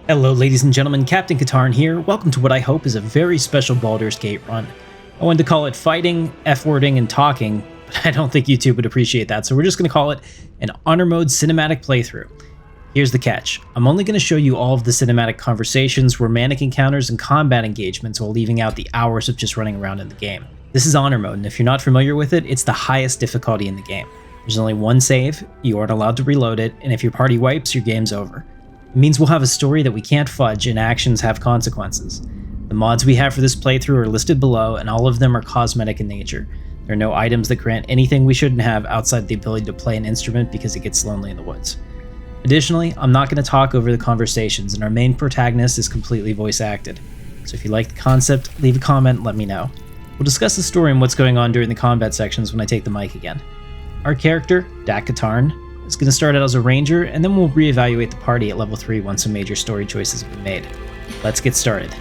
Hello ladies and gentlemen, Captain Katarn here. Welcome to what I hope is a very special Baldur's Gate run. I wanted to call it fighting, F-wording, and talking, but I don't think YouTube would appreciate that, so we're just going to call it an Honor Mode cinematic playthrough. Here's the catch. I'm only going to show you all of the cinematic conversations, romantic encounters, and combat engagements while leaving out the hours of just running around in the game. This is Honor Mode, and if you're not familiar with it, it's the highest difficulty in the game. There's only one save, you aren't allowed to reload it, and if your party wipes, your game's over. It means we'll have a story that we can't fudge and actions have consequences. The mods we have for this playthrough are listed below, and all of them are cosmetic in nature. There are no items that grant anything we shouldn't have outside the ability to play an instrument because it gets lonely in the woods. Additionally, I'm not going to talk over the conversations, and our main protagonist is completely voice acted. So if you like the concept, leave a comment and let me know. We'll discuss the story and what's going on during the combat sections when I take the mic again. Our character, Katarn, is going to start out as a ranger, and then we'll reevaluate the party at level 3 once some major story choices have been made. Let's get started.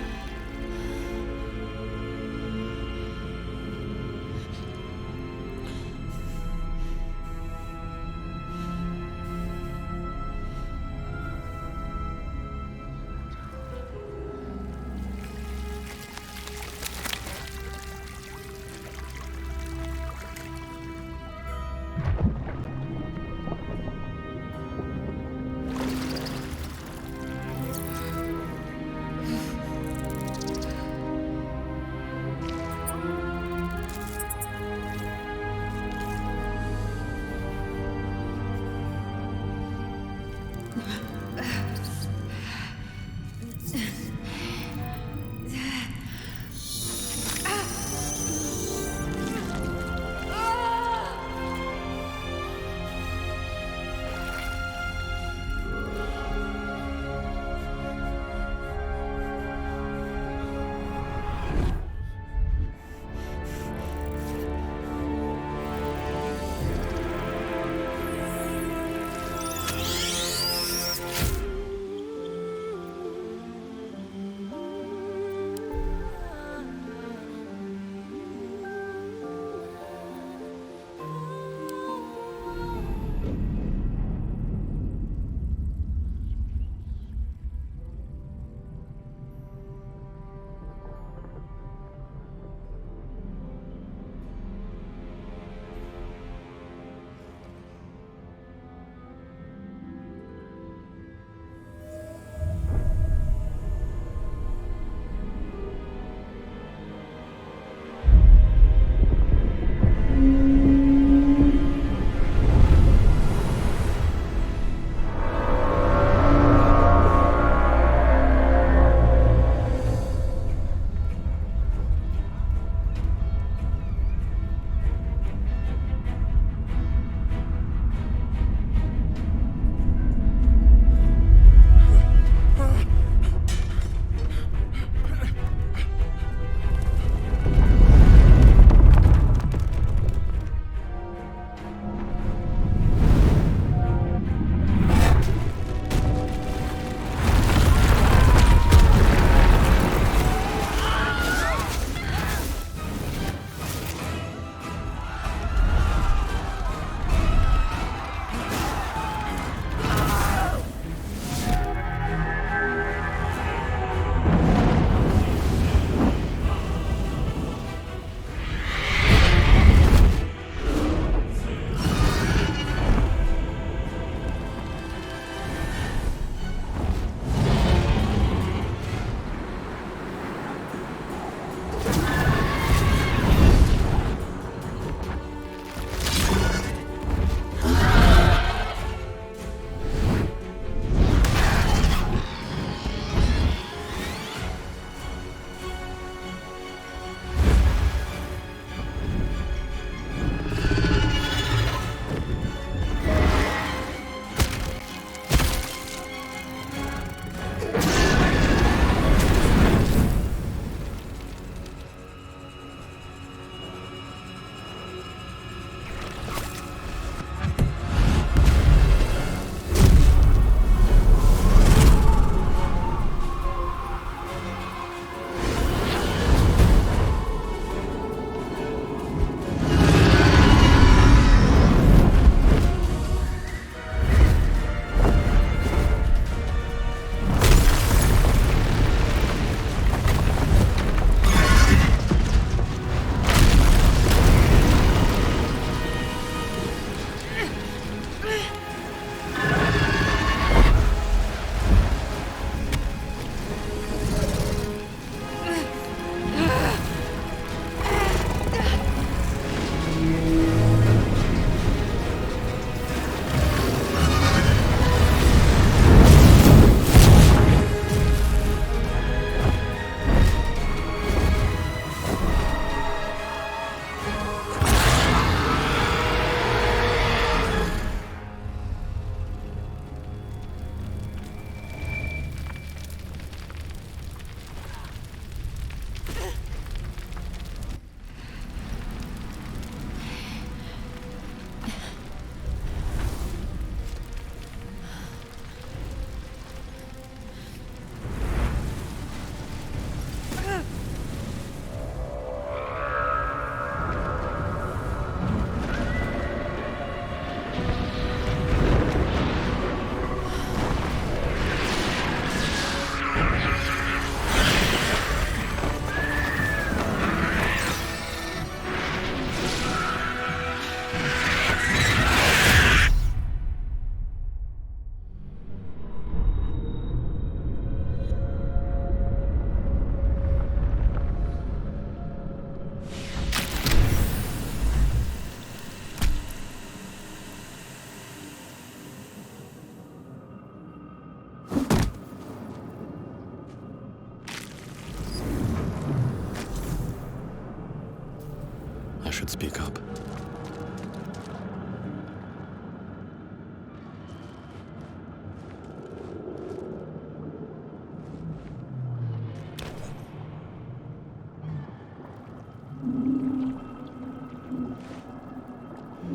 Speak up.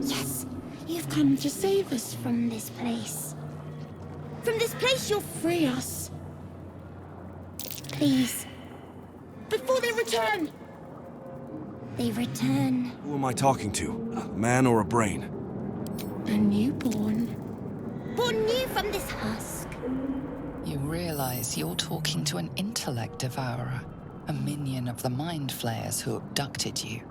Yes, you've come to save us from this place. From this place you'll free us. Please. Before they return! They return. Who am I talking to? A man or a brain? A newborn. Born new from this husk. You realize you're talking to an intellect devourer, a minion of the mind flayers who abducted you.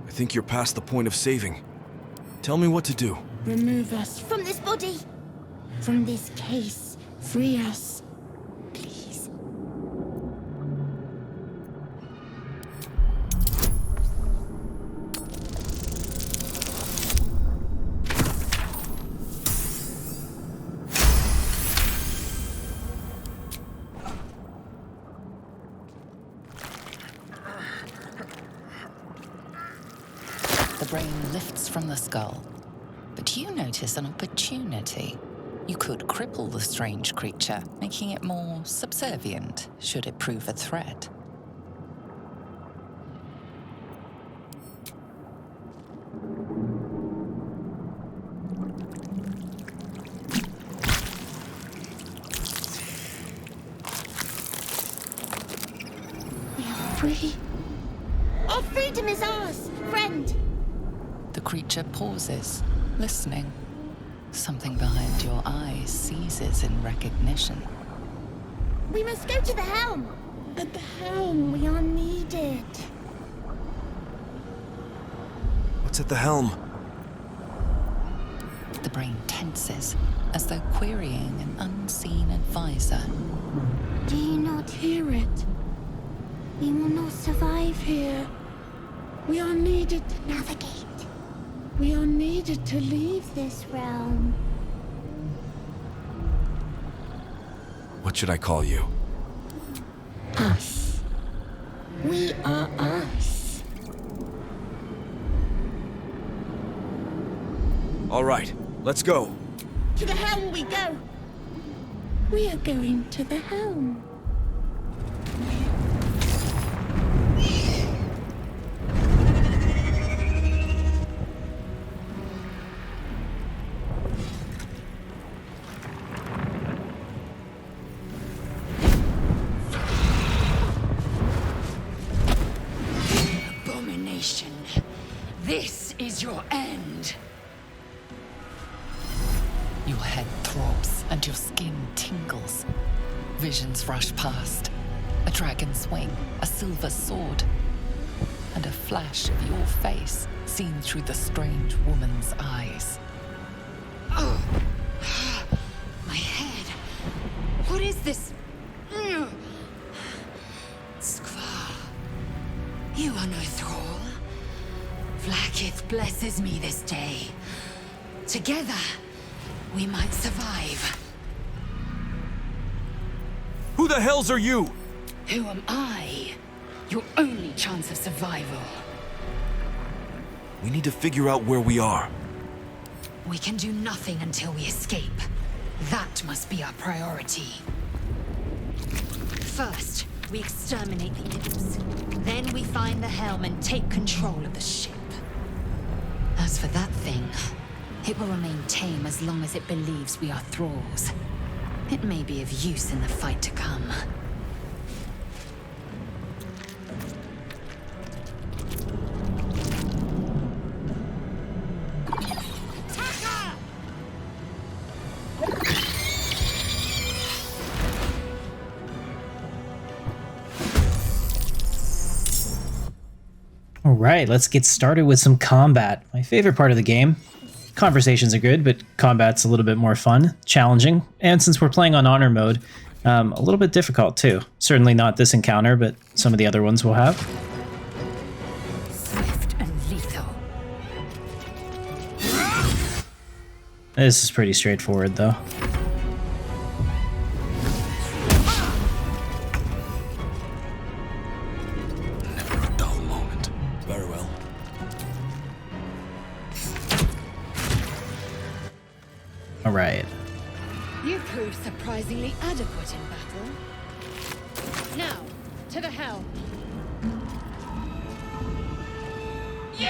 I think you're past the point of saving. Tell me what to do. Remove us from this body. From this case. Free us. Please. The brain lifts from the skull, but you notice an opportunity. You could cripple the strange creature, making it more subservient, should it prove a threat. We are free. Our freedom is ours, friend. The creature pauses, listening. Something behind your eyes seizes in recognition. We must go to the helm. At the helm, we are needed. What's at the helm? The brain tenses, as though querying an unseen advisor. Do you not hear it? We will not survive here. We are needed to navigate. We are needed to leave this realm. What should I call you? Us. We are us. All right, let's go. To the helm we go. We are going to the helm. This is your end. Your head throbs and your skin tingles. Visions rush past. A dragon's wing, a silver sword, and a flash of your face seen through the strange woman's eyes. Oh, my head. What is this? Skvar, you are no thrall. Vlaakith blesses me this day. Together, we might survive. Who the hells are you? Who am I? Your only chance of survival. We need to figure out where we are. We can do nothing until we escape. That must be our priority. First, we exterminate the imps. Then we find the helm and take control of the ship. As for that thing, it will remain tame as long as it believes we are thralls. It may be of use in the fight to come. Alright, let's get started with some combat. My favorite part of the game. Conversations are good, but combat's a little bit more fun, challenging, and since we're playing on honor mode, a little bit difficult too. Certainly not this encounter, but some of the other ones we'll have. Swift and lethal. This is pretty straightforward though. Alright. You proved surprisingly adequate in battle. Now, to the helm. You!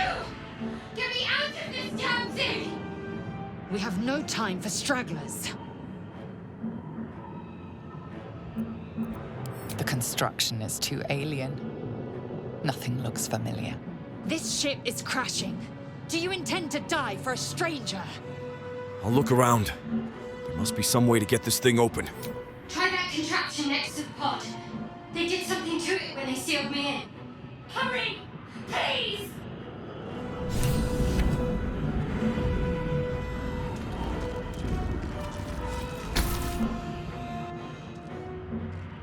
Get me out of this damn thing! We have no time for stragglers. The construction is too alien. Nothing looks familiar. This ship is crashing. Do you intend to die for a stranger? I'll look around. There must be some way to get this thing open. Try that contraption next to the pod. They did something to it when they sealed me in. Hurry! Please!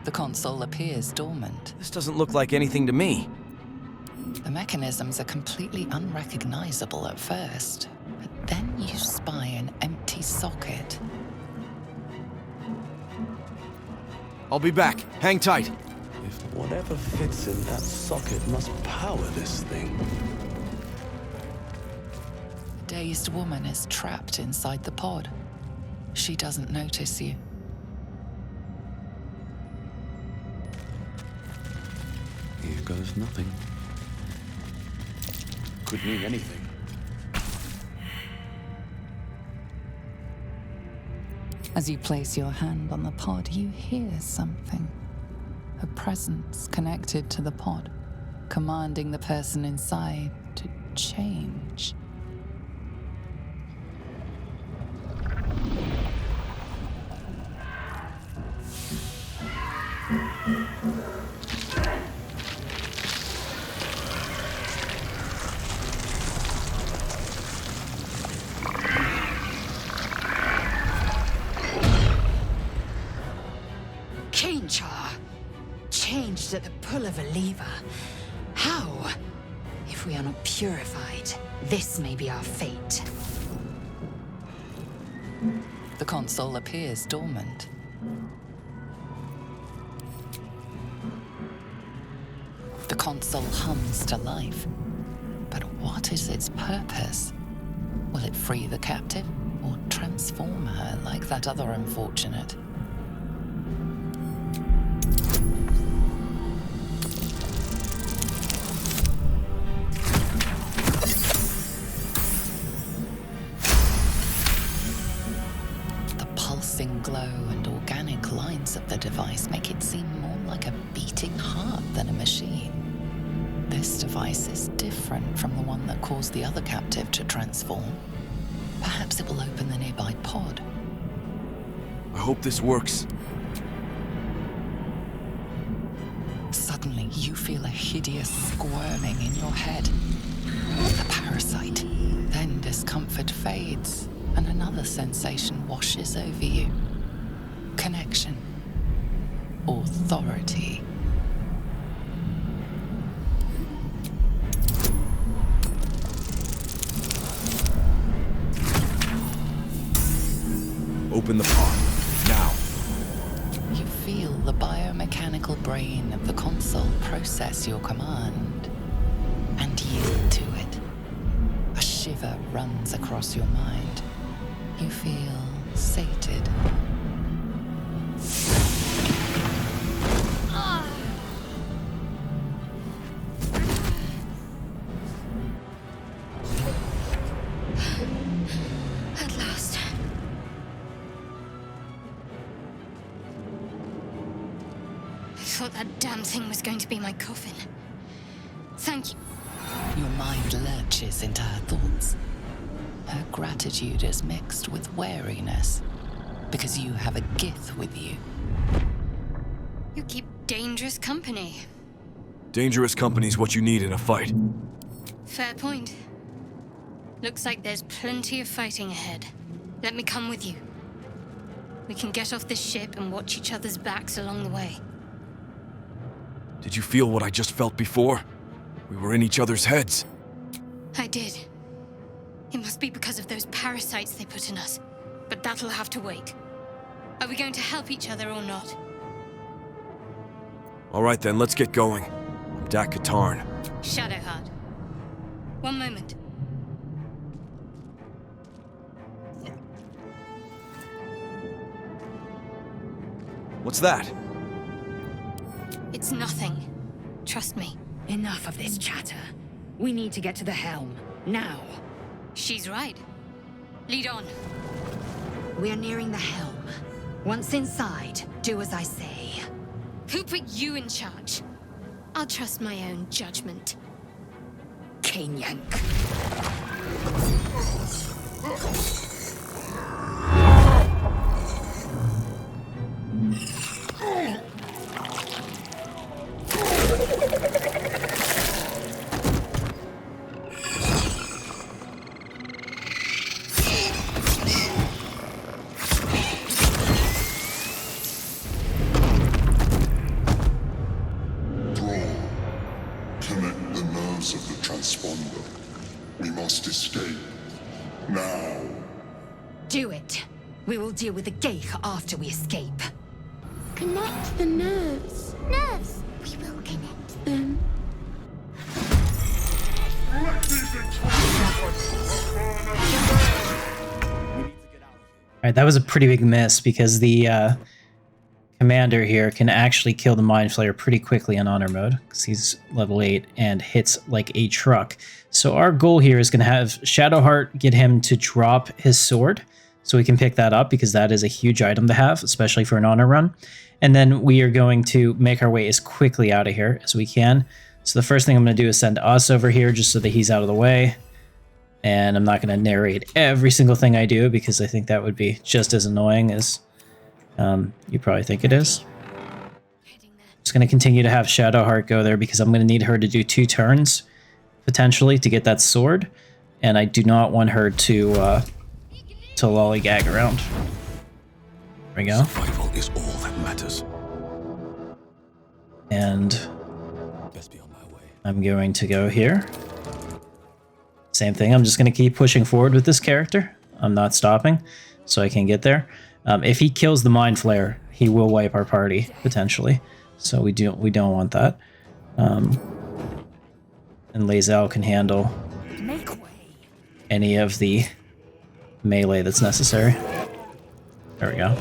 The console appears dormant. This doesn't look like anything to me. The mechanisms are completely unrecognizable at first, but then you spy an empty socket. I'll be back. Hang tight. If whatever fits in that socket must power this thing. A dazed woman is trapped inside the pod. She doesn't notice you. Here goes nothing. Could mean anything. As you place your hand on the pod, you hear something. A presence connected to the pod, commanding the person inside to change. Changed at the pull of a lever. How? If we are not purified, this may be our fate. The console appears dormant. The console hums to life. But what is its purpose? Will it free the captive or transform her like that other unfortunate? Glow and organic lines of the device make it seem more like a beating heart than a machine. This device is different from the one that caused the other captive to transform. Perhaps it will open the nearby pod. I hope this works. Suddenly, you feel a hideous squirming in your head. The parasite. Then discomfort fades, and another sensation washes over you. Connection. Authority. Open the pod. Now. You feel the biomechanical brain of the console process your command and yield to it. A shiver runs across your mind. You feel sated. At last. I thought that damn thing was going to be my coffin. Thank you. Your mind lurches into her thoughts. Her gratitude is mixed with wariness, because you have a Gith with you. You keep dangerous company. Dangerous company's what you need in a fight. Fair point. Looks like there's plenty of fighting ahead. Let me come with you. We can get off this ship and watch each other's backs along the way. Did you feel what I just felt before? We were in each other's heads. I did. It must be because of those parasites they put in us. But that'll have to wait. Are we going to help each other or not? All right then, let's get going. I'm Katarn. Shadowheart. One moment. What's that? It's nothing. Trust me. Enough of this chatter. We need to get to the helm. Now. She's right. Lead on. We're nearing the helm. Once inside, do as I say. Who put you in charge? I'll trust my own judgment. Cane yank. Connect the nerves of the transponder. We must escape. Now. Do it. We will deal with the Geich after we escape. Connect the nerves. Nerves! We will connect them. Alright, that was a pretty big miss because the commander here can actually kill the Mind Flayer pretty quickly on honor mode because he's level 8 and hits like a truck. So our goal here is going to have Shadowheart get him to drop his sword so we can pick that up because that is a huge item to have, especially for an honor run. And then we are going to make our way as quickly out of here as we can. So the first thing I'm going to do is send us over here just so that he's out of the way. And I'm not going to narrate every single thing I do because I think that would be just as annoying as you probably think it is. Just going to continue to have Shadowheart go there because I'm going to need her to do 2 turns, potentially, to get that sword. And I do not want her to lollygag around. There we go. Survival is all that matters. And Best be on my way. I'm going to go here. Same thing, I'm just going to keep pushing forward with this character. I'm not stopping, so I can get there. If he kills the Mind Flayer, he will wipe our party, potentially. So we don't want that. And Lae'zel can handle any of the melee that's necessary. There we go.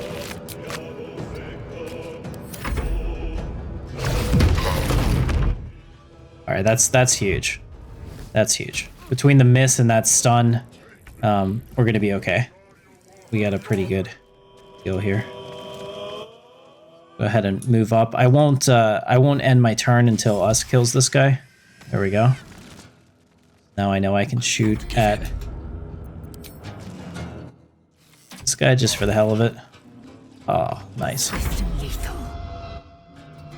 Alright, that's huge. That's huge. Between the miss and that stun, we're going to be okay. We got a pretty good deal here. Go ahead and move up. I won't end my turn until us kills this guy. There we go. Now I know I can shoot at this guy just for the hell of it. Oh, nice.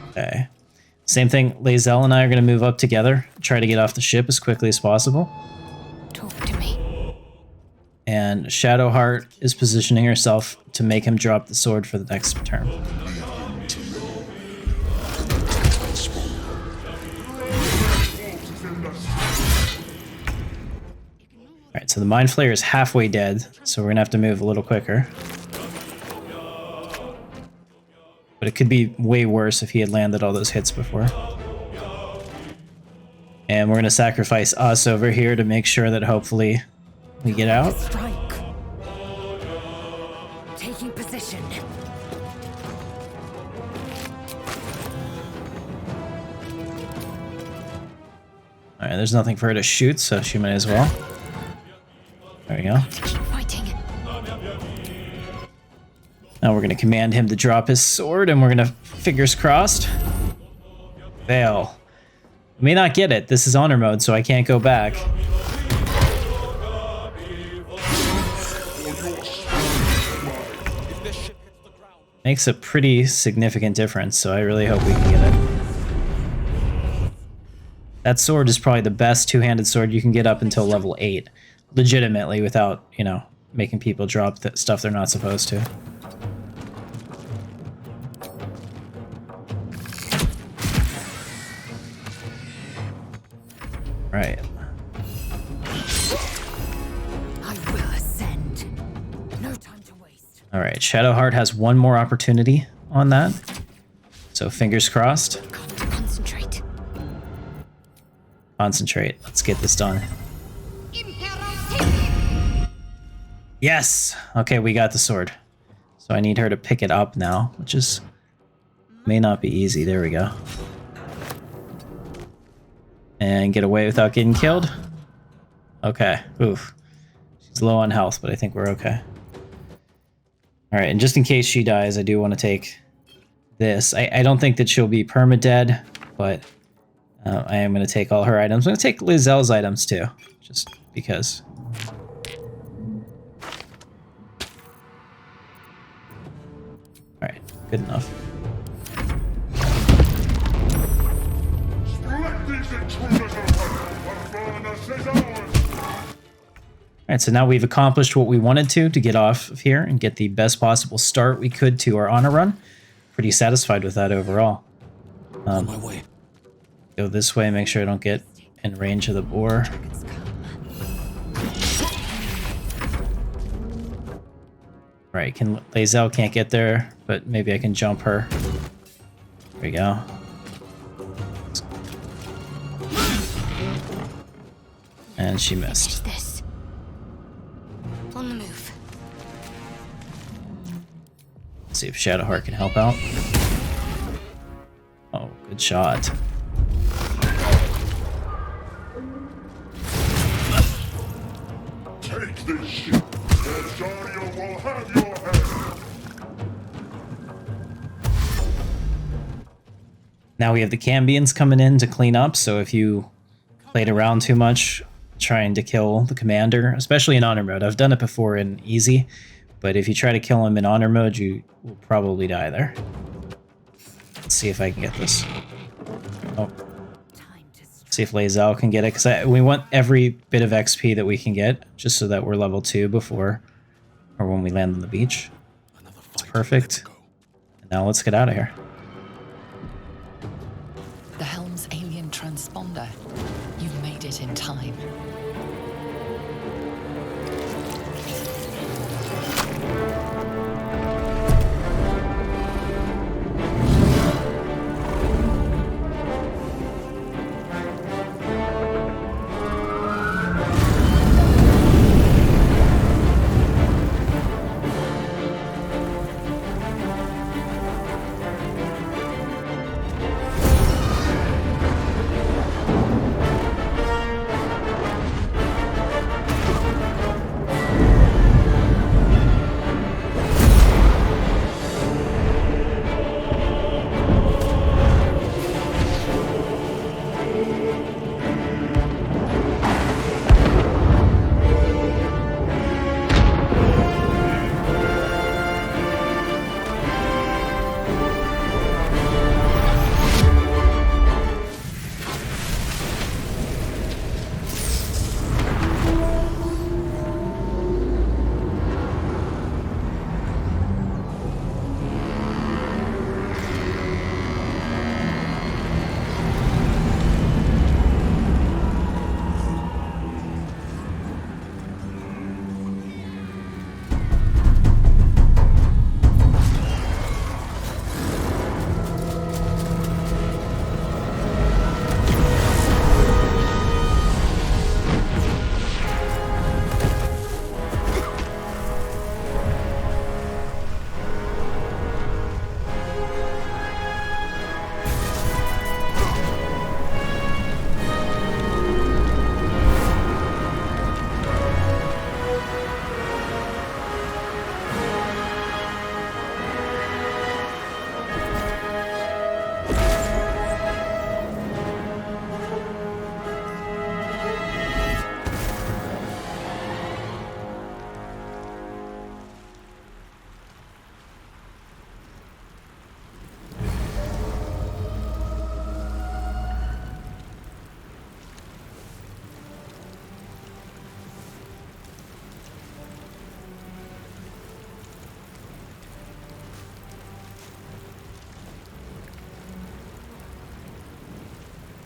Okay. Same thing, Lae'zel and I are going to move up together, try to get off the ship as quickly as possible. Talk to me. And Shadowheart is positioning herself to make him drop the sword for the next turn. Alright, so the Mind Flayer is halfway dead, so we're going to have to move a little quicker. But it could be way worse if he had landed all those hits before. And we're going to sacrifice us over here to make sure that hopefully we get out. Strike. Taking position. Alright, there's nothing for her to shoot, so she might as well. There we go. Keep fighting. Now we're going to command him to drop his sword, and we're going to, fingers crossed, fail. May not get it. This is honor mode, so I can't go back. Makes a pretty significant difference, so I really hope we can get it. That sword is probably the best two-handed sword you can get up until level 8. Legitimately, without, you know, making people drop the stuff they're not supposed to. Right. I will ascend. No time to waste. All right, Shadowheart has one more opportunity on that. So fingers crossed. Got to concentrate. Concentrate. Let's get this done. Yes! Okay, we got the sword. So I need her to pick it up now, which is May not be easy. There we go. And get away without getting killed. Okay. Oof. She's low on health, but I think we're okay. Alright, and just in case she dies, I do want to take this. I don't think that she'll be permadead, but I am going to take all her items. I'm going to take Lizelle's items too, just because. Alright, good enough. Alright, so now we've accomplished what we wanted to get off of here and get the best possible start we could to our honor run. Pretty satisfied with that overall. On my way. Go this way, make sure I don't get in range of the boar. Right, Lazelle can't get there, but maybe I can jump her. There we go. And she missed. This. On the move. Let's see if Shadowheart can help out. Oh, good shot. Take this ship. Astarion will have your head. Now we have the Cambions coming in to clean up, so if you played around too much trying to kill the commander, especially in honor mode, I've done it before in easy, but if you try to kill him in honor mode, you will probably die there. Let's see if I can get this. Oh. See if Lazelle can get it, because we want every bit of XP that we can get, just so that we're level 2 before, or when we land on the beach. It's perfect. And now let's get out of here. The helm's alien transponder. You've made it in time.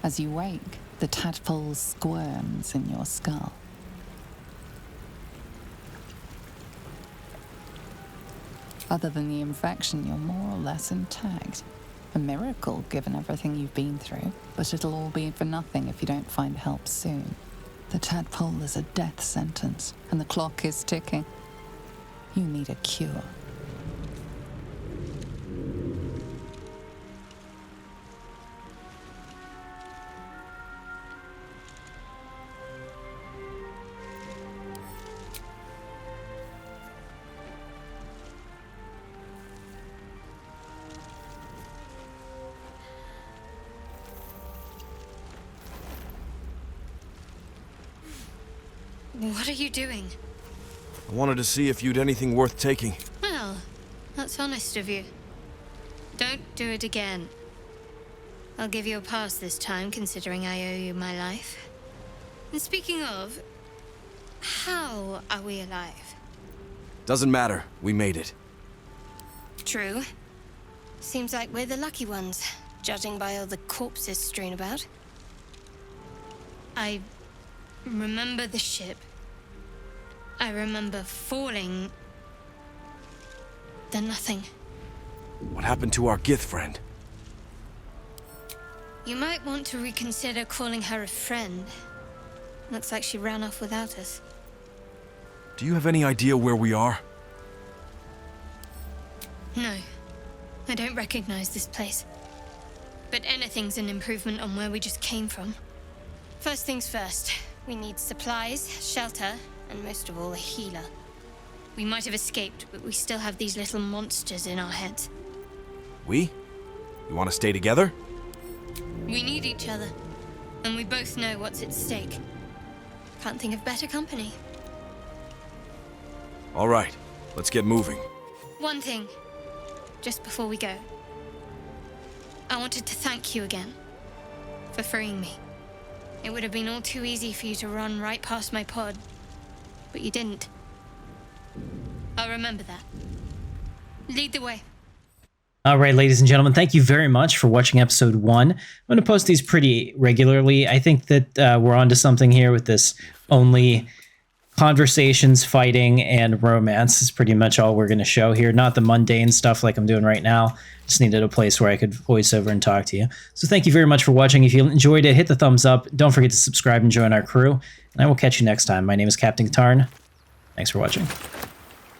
As you wake, the tadpole squirms in your skull. Other than the infection, you're more or less intact. A miracle, given everything you've been through, but it'll all be for nothing if you don't find help soon. The tadpole is a death sentence, and the clock is ticking. You need a cure. What are you doing? I wanted to see if you'd anything worth taking. Well, that's honest of you. Don't do it again. I'll give you a pass this time, considering I owe you my life. And speaking of, how are we alive? Doesn't matter. We made it. True. Seems like we're the lucky ones, judging by all the corpses strewn about. I remember the ship. I remember falling. Then nothing. What happened to our Gith friend? You might want to reconsider calling her a friend. Looks like she ran off without us. Do you have any idea where we are? No. I don't recognize this place. But anything's an improvement on where we just came from. First things first. We need supplies, shelter, and most of all, a healer. We might have escaped, but we still have these little monsters in our heads. We? You want to stay together? We need each other. And we both know what's at stake. Can't think of better company. All right, let's get moving. One thing, just before we go. I wanted to thank you again for freeing me. It would have been all too easy for you to run right past my pod, but you didn't. I'll remember that. Lead the way. All right, ladies and gentlemen, thank you very much for watching episode 1. I'm going to post these pretty regularly. I think that we're onto something here with this only conversations, fighting, and romance is pretty much all we're going to show here. Not the mundane stuff like I'm doing right now. Just needed a place where I could voice over and talk to you. So thank you very much for watching. If you enjoyed it, hit the thumbs up. Don't forget to subscribe and join our crew. And I will catch you next time. My name is Captain Katarn. Thanks for watching.